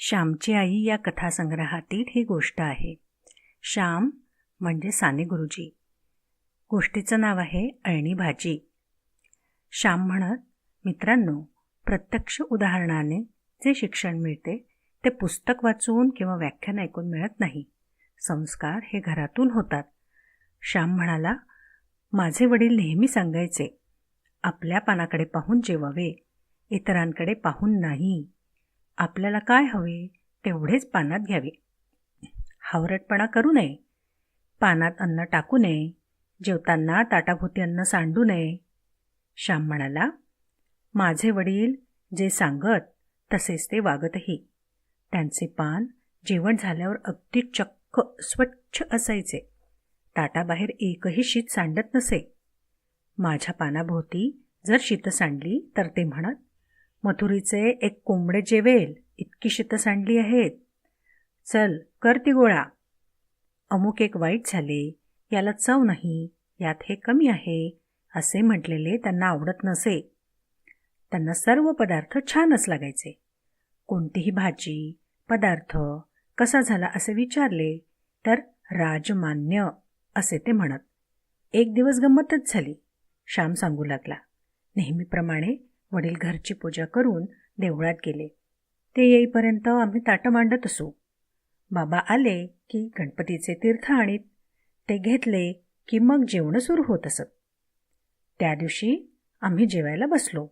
श्यामची आई या कथासंग्रहातील ही गोष्ट आहे. श्याम म्हणजे साने गुरुजी. गोष्टीचं नाव आहे अळणी भाजी. श्याम म्हणत, मित्रांनो, प्रत्यक्ष उदाहरणाने जे शिक्षण मिळते ते पुस्तक वाचून किंवा व्याख्यान ऐकून मिळत नाही. संस्कार हे घरातून होतात. श्याम म्हणाला, माझे वडील नेहमी सांगायचे, आपल्या पानाकडे पाहून जेवावे, इतरांकडे पाहून नाही. आपल्याला काय हवे तेवढेच पानात घ्यावे. हावरटपणा करू नये. पानात अन्न टाकू नये. जेवताना ताटाभोवती अन्न सांडू नये. श्याम म्हणाला, माझे वडील जे सांगत तसेच ते वागतही. त्यांचे पान जेवण झाल्यावर अगदी चक्क स्वच्छ असायचे. ताटाबाहेर एकही शीत सांडत नसे. माझ्या पानाभोवती जर शीत सांडली तर ते म्हणत, मथुरीचे एक कोंबडे जेवेल इतकी शीत सांडली आहेत. चल कर ती गोळा. अमुक एक वाईट झाले, याला चव नाही, यात हे कमी आहे असे म्हटलेले त्यांना आवडत नसे. त्यांना सर्व पदार्थ छानच लागायचे. कोणतीही भाजी पदार्थ कसा झाला असे विचारले तर राजमान्य असे ते म्हणत. एक दिवस गंमतच झाली. श्याम सांगू लागला, नेहमीप्रमाणे वडील घरची पूजा करून देवळात गेले. ते येईपर्यंत आम्ही ताटं मांडत असू. बाबा आले की गणपतीचे तीर्थ आणीत. ते घेतले की मग जेवणं सुरू होत असत. त्या दिवशी आम्ही जेवायला बसलो.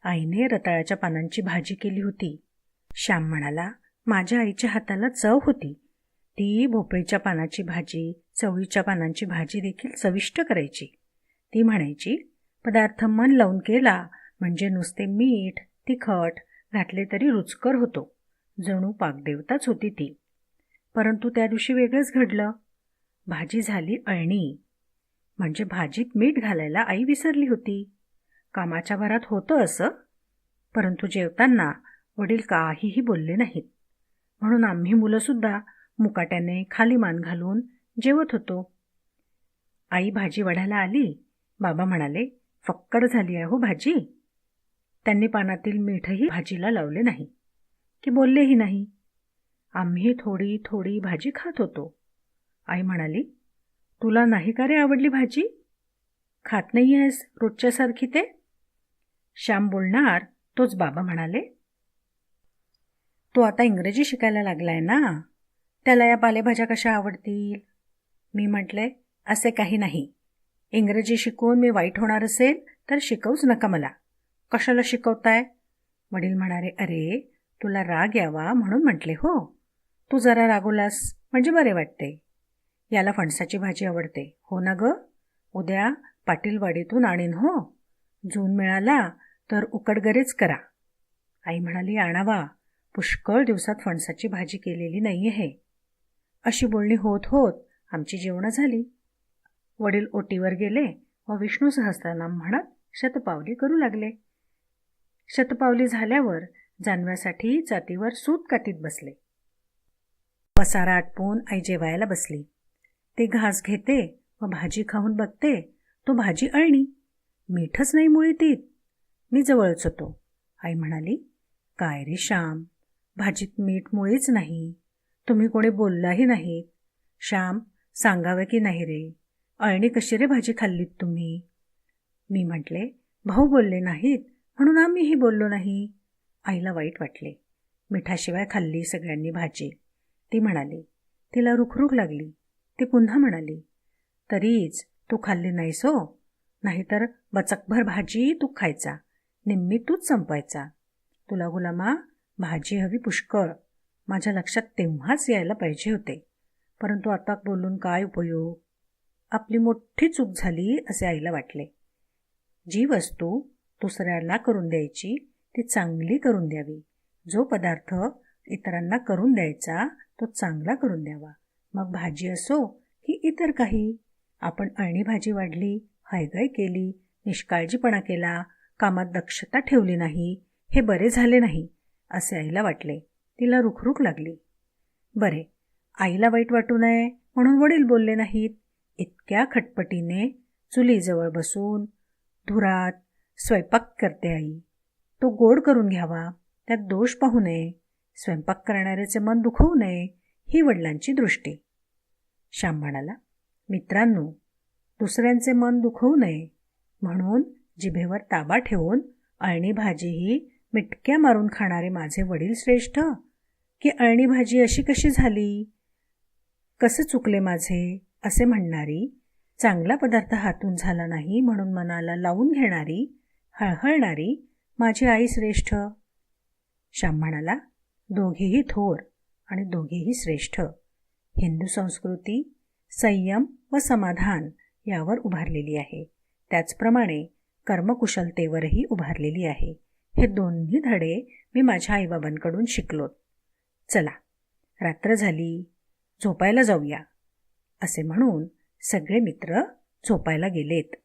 आईने रताळ्याच्या पानांची भाजी केली होती. श्याम म्हणाला, माझ्या आईच्या हाताला चव होती. ती भोपळीच्या पानाची भाजी, चवळीच्या पानांची भाजी देखील चविष्ट करायची. ती म्हणायची, पदार्थ मन लावून केला म्हणजे नुसते मीठ तिखट घातले तरी रुचकर होतो. जणू पाकदेवताच होती ती. परंतु त्या दिवशी वेगळंच घडलं. भाजी झाली अळणी. म्हणजे भाजीत मीठ घालायला आई विसरली होती. कामाच्या भरात होतं असं. परंतु जेवताना वडील काहीही बोलले नाहीत. म्हणून आम्ही मुलंसुद्धा मुकाट्याने खाली मान घालून जेवत होतो. आई भाजी वढायला आली. बाबा म्हणाले, फक्कड झाली आहे हो भाजी. त्यांनी पानातील मीठही भाजीला लावले नाही की बोललेही नाही. आम्ही थोडी थोडी भाजी खात होतो. आई म्हणाली, तुला नाही का रे आवडली भाजी? खात नाही आहेस रोजच्यासारखी ते? श्याम बोलणार तोच बाबा म्हणाले, तो आता इंग्रजी शिकायला लागलाय ना, त्याला या पालेभाज्या कशा आवडतील? मी म्हटले, असे काही नाही. इंग्रजी शिकून मी वाईट होणार असेल तर शिकवूच नका मला. कशाला शिकवताय? वडील म्हणाले, अरे तुला राग यावा म्हणून म्हटले हो. तू जरा रागवलास म्हणजे बरे वाटते. याला फणसाची भाजी आवडते हो ना ग? उद्या पाटीलवाडीतून आणीन हो. जून मिळाला तर उकडगरेच करा. आई म्हणाली, आणावा, पुष्कळ दिवसात फणसाची भाजी केलेली नाही आहे. अशी बोलणी होत होत आमची जेवणं झाली. वडील ओटीवर गेले व विष्णू सहस्त्रनाम म्हणत शतपावली करू लागले. शतपावली झाल्यावर जानव्यासाठी जातीवर सूत कातीत बसले. पसारा आटपून आई जेवायला बसली. ते घास घेते व भाजी खाऊन बघते, तो भाजी अळणी. मीठच नाही मुळी तीत. मी जवळच होतो. आई म्हणाली, काय रे श्याम, भाजीत मीठ मुळीच नाही. तुम्ही कोणी बोललाही नाहीत. श्याम, सांगावे की नाही रे, अळणी कशी रे भाजी खाल्लीत तुम्ही? मी म्हटले, भाऊ बोलले नाहीत म्हणून आम्हीही बोललो नाही. आईला वाईट वाटले. मिठाशिवाय खाल्ली सगळ्यांनी भाजी. ती म्हणाली, तिला रुखरुख लागली. ती पुन्हा म्हणाली, तरीच तू खाल्ली नाहीस हो, नाहीतर बचकभर भाजी तू खायचा, निम्मी तूच संपवायचा. तुला गुलामा भाजी हवी पुष्कळ. माझ्या लक्षात तेव्हाच यायला पाहिजे होते, परंतु आता बोलून काय उपयोग? आपली मोठी चूक झाली असे आईला वाटले. जी वस्तू दुसऱ्याला करून द्यायची ती चांगली करून द्यावी. जो पदार्थ इतरांना करून द्यायचा तो चांगला करून द्यावा. मग भाजी असो की इतर काही. आपण अळणी भाजी वाढली, हयगय केली, निष्काळजीपणा केला, कामात दक्षता ठेवली नाही, हे बरे झाले नाही असे आईला वाटले. तिला रुखरुख लागली. बरे, आईला वाईट वाटू नये म्हणून वडील बोलले नाहीत. इतक्या खटपटीने चुलीजवळ बसून धुरात स्वयंपाक करते आई. तो गोड करून घ्यावा, त्यात दोष पाहू नये. स्वयंपाक करणाऱ्याचे मन दुखवू नये ही वडिलांची दृष्टी. श्याम म्हणाला, मित्रांनो, दुसऱ्यांचे मन दुखवू नये म्हणून जिभेवर ताबा ठेवून अळणी भाजीही मिटक्या मारून खाणारे माझे वडील श्रेष्ठ, की अळणी भाजी अशी कशी झाली, कसे चुकले माझे असे म्हणणारी, चांगला पदार्थ हातून झाला नाही म्हणून मनाला लावून घेणारी, हळहळणारी माझी आई श्रेष्ठ. श्याम म्हणाला, दोघेही थोर आणि दोघेही श्रेष्ठ. हिंदू संस्कृती संयम व समाधान यावर उभारलेली आहे, त्याचप्रमाणे कर्मकुशलतेवरही उभारलेली आहे. हे दोन्ही धडे मी माझ्या आईबाबांकडून शिकलो. चला, रात्र झाली, झोपायला जाऊया, असे म्हणून सगळे मित्र झोपायला गेलेत.